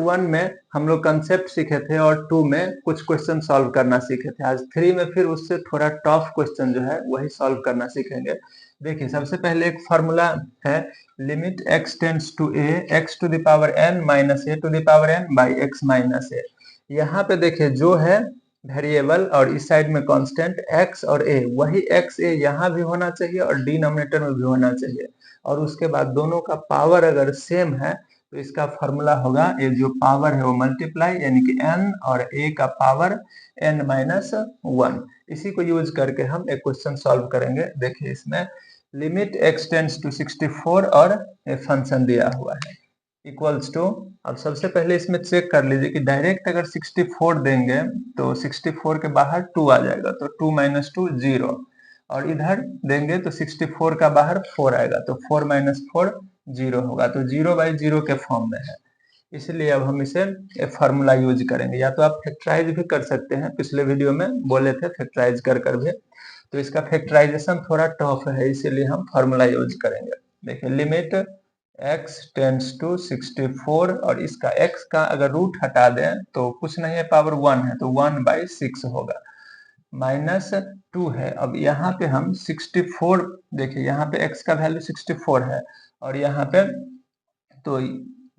1 में हम लोग कंसेप्ट सीखे थे और 2 में कुछ क्वेश्चन सॉल्व करना सीखे थे। आज 3 में फिर उससे थोड़ा टफ क्वेश्चन जो है वही सॉल्व करना सीखेंगे। देखिए सबसे पहले एक फॉर्मूला है limit x tends to a x to the power n minus a to the power n by x minus a। यहाँ पे देखिए जो है वेरिएबल और इस साइड में कांस्टेंट x और a, वही x a यहाँ भी होना चाहिए और डिनोमिनेटर में भी होना चाहिए, और उसके बाद दोनों का पावर अगर सेम है तो इसका फॉर्मूला होगा ये जो पावर है वो मल्टीप्लाई यानी कि n और a का पावर n माइनस 1। इसी को यूज करके हम एक क्वेश्चन सॉल्व करेंगे। देखिए इसमें लिमिट x टेंड्स टू 64 और फंक्शन दिया हुआ है इक्वल्स टू, अब सबसे पहले इसमें चेक कर लीजिए कि डायरेक्ट अगर 64 देंगे तो 64 के बाहर 2 आ जाएगा तो 2 माइनस 2 0, और इधर देंगे तो 64 का बाहर 4 आएगा तो 4 माइनस 4 0 होगा, तो 0 बाई 0 के फॉर्म में है। इसलिए अब हम इसे फार्मूला यूज करेंगे, या तो आप फैक्टराइज भी कर सकते हैं, पिछले वीडियो में बोले थे फैक्टराइज कर भी, तो इसका फैक्टराइजेशन थोड़ा टफ है इसीलिए हम फार्मूला यूज करेंगे। देखिए लिमिट x टेंड्स टू 64 और इसका x का अगर रूट हटा दें तो कुछ नहीं है, पावर 1 है तो 1 बाई 6 होगा, माइनस 2 है। अब यहाँ पे हम 64, देखिए यहाँ पे x का वैल्यू 64 है और यहाँ पे तो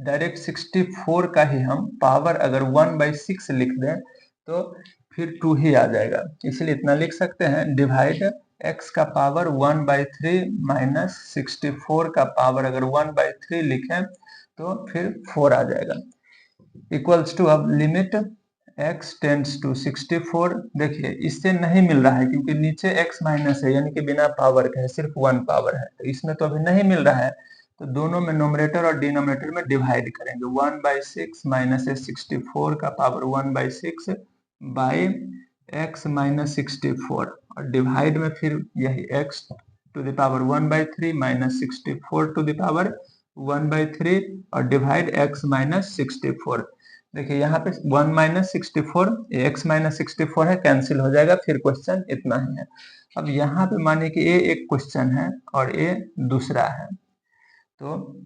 डायरेक्ट 64 का ही हम पावर अगर 1 बाई 6 लिख दें तो फिर 2 ही आ जाएगा, इसलिए इतना लिख सकते हैं डिवाइड x का पावर 1 बाई 3 माइनस 64 का पावर अगर 1 बाई 3 लिखें तो फिर 4 आ जाएगा इक्वल्स टू, अब लिमिट x टेंड्स टू 64, देखिए इससे नहीं मिल रहा है क्योंकि नीचे x माइनस है यानी कि बिना पावर के है, सिर्फ 1 पावर है, तो इसमें तो अभी नहीं मिल रहा है, तो दोनों में नोमिनेटर और डिनोमिनेटर में डिवाइड करेंगे। 1 बाई 6 माइनस 64 का power 1 by 6 by x minus 64 और डिवाइड में फिर यही x to the power 1 by 3 minus 64 to the power 1 by 3 और डिवाइड x माइनस 64। देखिए यहाँ पे 1 माइनस 64 x माइनस 64 है, कैंसिल हो जाएगा, फिर क्वेश्चन इतना ही है। अब यहाँ पे मानिए कि a एक क्वेश्चन है और a दूसरा है, तो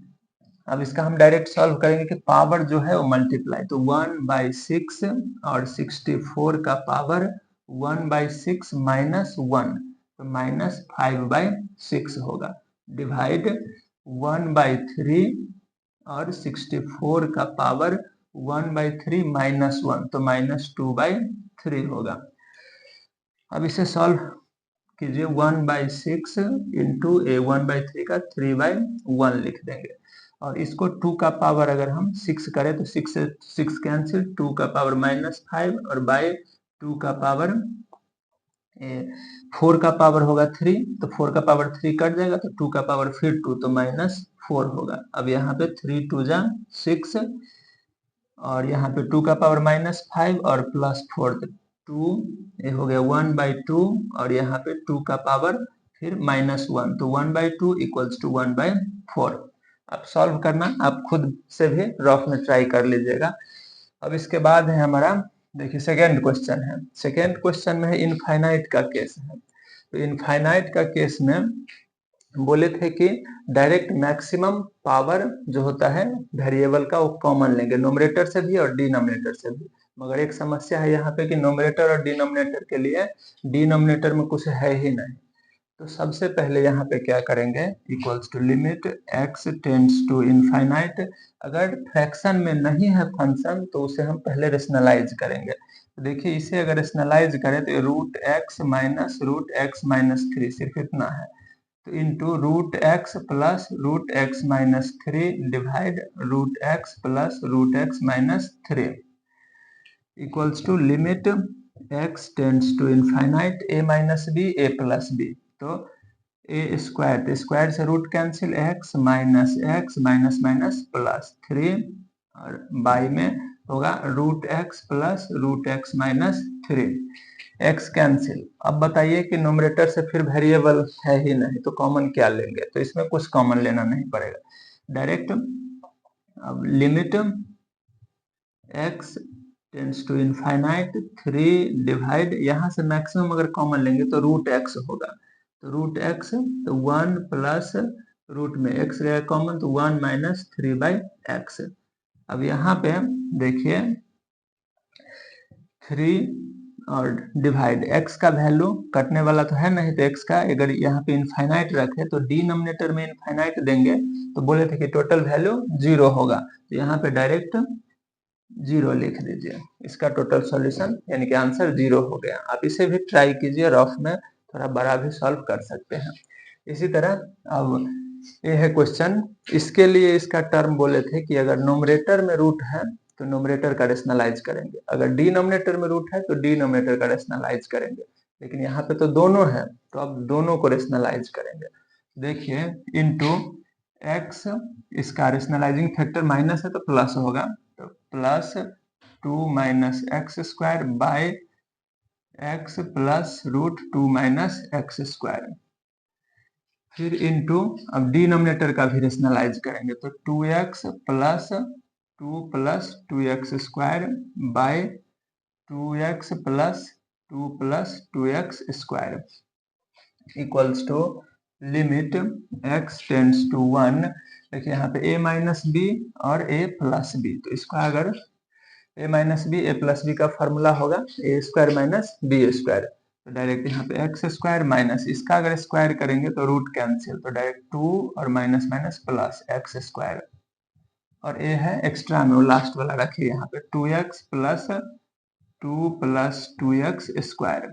अब इसका हम डायरेक्ट सॉल्व करेंगे कि पावर जो है वो मल्टीप्लाई, तो 1 बाई 6 और 64 का पावर 1 बाई 6 माइनस 1 तो माइनस 5 बाई 6 होगा, डिवाइड 1 बाई 3 और 64 का पावर 1 बाई 3 माइनस 1 तो माइनस 2 बाई 3 होगा। अब इसे सॉल्व कीजिए, 1 बाई 6 इंटू ए 1 बाई 3 का 3 बाई 1 लिख देंगे, और इसको 2 का पावर अगर हम 6 करें तो 6 से 6 कैंसिल, 2 का पावर माइनस 5 और बाई 2 का पावर 4 का पावर होगा 3 तो 4 का पावर 3 कट जाएगा तो 2 का पावर फिर 2 तो माइनस 4 होगा। अब यहाँ पे 3 2 जा 6 और यहाँ पे 2 का पावर माइनस 5 और प्लस 4 तो 2 ये हो गया 1 बाई 2 और यहाँ पे 2 का पावर फिर माइनस 1 तो 1 बाई 2 इक्वल्स टू 1 बाई 4। अब सॉल्व करना आप खुद से भी रफ में ट्राई कर लीजिएगा। अब इसके बाद है हमारा, देखिए सेकेंड क्वेश्चन है, सेकेंड क्वेश्चन में है इनफाइनाइट का केस है, तो इनफाइनाइट का केस में बोले थे कि डायरेक्ट मैक्सिमम पावर जो होता है वेरिएबल का वो कॉमन लेंगे नोमिनेटर से भी और डिनोमिनेटर से भी, मगर एक समस्या है यहाँ पे कि नोमिनेटर और डिनोमिनेटर के लिए डिनोमिनेटर में कुछ है ही नहीं, तो सबसे पहले यहाँ पे क्या करेंगे equals to limit x tends to infinite, अगर फ्रैक्शन में नहीं है फंक्शन तो उसे हम पहले रेशनलाइज करेंगे, तो देखिए इसे अगर रेशनलाइज करें तो रूट एक्स माइनस 3 सिर्फ इतना है, तो into root x minus 3 divide root x plus root x minus 3 equals to limit x tends to infinite a minus B a plus B, तो ए स्क्वायर, तो स्क्वायर से root cancel x minus minus plus 3 और by में होगा root x plus root x minus 3, x cancel. अब बताइए कि nominator से फिर वेरिएबल है ही नहीं तो कॉमन क्या लेंगे, तो इसमें कुछ कॉमन लेना नहीं पड़ेगा डायरेक्ट। अब limit x tends to infinite 3 divide, यहाँ से मैक्सिमम अगर कॉमन लेंगे तो रूट एक्स होगा, तो रूट एक्स तो 1 प्लस रूट में x रहेगा कॉमन तो 1 माइनस 3 बाई एक्स, अब यहाँ पे देखिए 3 और डिवाइड x का वैल्यू कटने वाला तो है नहीं, तो x का अगर यहाँ पे इनफाइनाइट रखे तो डिनोमिनेटर में इनफाइनाइट देंगे, तो बोले थे कि टोटल वैल्यू 0 होगा, तो यहाँ पे डायरेक्ट 0 लिख दीजिए। इसका टोटल सॉल्यूशन यानी कि आंसर 0 हो गया। आप इसे भी ट्राई कीजिए, रफ में थोड़ा बड़ा भी सॉल्व कर सकते हैं। इसी तरह अब ये है क्वेश्चन, इसके लिए इसका टर्म बोले थे कि अगर नोमरेटर में रूट है तो नोमरेटर का रेशनलाइज करेंगे, अगर डिनोमिनेटर में रूट है तो डिनोमिनेटर का रेशनलाइज करेंगे, लेकिन यहाँ पे तो दोनों है तो अब दोनों को रेशनलाइज करेंगे। देखिए इनटू x, इसका रेशनलाइजिंग फैक्टर माइनस है तो प्लस होगा, तो plus 2 minus x square by x plus root 2 minus x square, फिर इनटू अब डिनोमिनेटर का भी रेशनलाइज करेंगे तो 2x plus 2 plus 2x square by 2x plus 2 plus 2x square equals to limit x tends to 1। देखिए यहाँ पे a minus B और a प्लस बी, तो इसका अगर a minus B a plus B का फॉर्मूला होगा a square minus B square, तो डायरेक्ट यहाँ पे एक्स स्क्वायर माइनस इसका अगर स्क्वायर करेंगे तो रूट कैंसिल, तो डायरेक्ट 2 और minus minus plus x square, और ए है एक्स्ट्रा में वो लास्ट वाला रखिए यहाँ पे 2x plus 2 plus 2x square.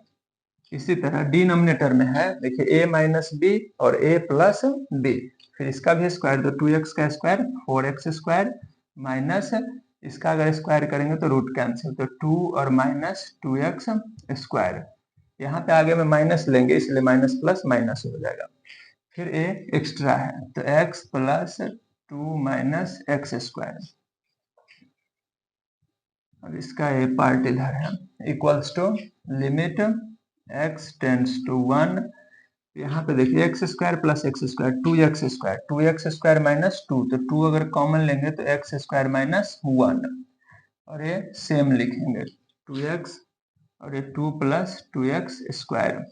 इसी तरह डिनोमिनेटर में है देखिए a माइनस बी और a प्लस बी, फिर इसका भी स्क्वायर तो 2x का स्क्वायर 4x स्क्वायर माइनस इसका अगर स्क्वायर करेंगे तो रूट कैंसिल, तो 2 और माइनस 2x स्क्वायर, यहाँ पे आगे में माइनस लेंगे इसलिए माइनस प्लस माइनस हो जाएगा, फिर a एक्स्ट्रा है तो x plus 2 minus x square, अब इसका a पार्ट इधर है equals to limit x tends to 1, यहाँ पे देखिए x square plus x square 2x square minus 2, तो 2 अगर कॉमन लेंगे तो एक्स स्क्वायर माइनस 1, और ये सेम लिखेंगे 2x और ये 2 प्लस 2x स्क्वायर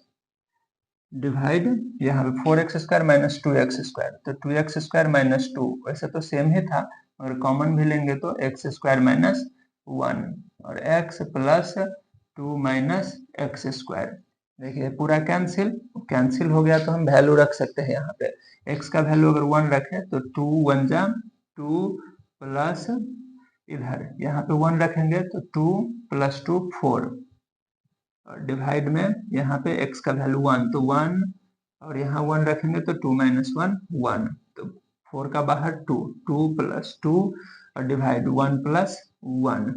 डिवाइड यहाँ पे 4x square minus 2x square, तो 2x स्क्वायर माइनस 2 वैसे तो सेम ही था, अगर कॉमन भी लेंगे तो x स्क्वायर माइनस 1 और x plus 2 minus x square. देखिए पूरा कैंसिल हो गया, तो हम वैल्यू रख सकते हैं यहाँ पे x का वैल्यू अगर 1 रखें तो 2 1 जा 2 प्लस इधर यहाँ पे 1 रखेंगे तो 2 प्लस 2 4, और डिवाइड में यहाँ पे x का वैल्यू 1 तो 1 और यहाँ 1 रखेंगे तो 2 माइनस 1 1, तो 4 का बाहर 2 2 प्लस 2 और divide 1 plus 1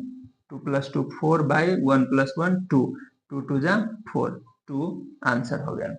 2 plus 2 4 by 1 plus 1 2 2 2 जा 4, 2 आंसर हो गया।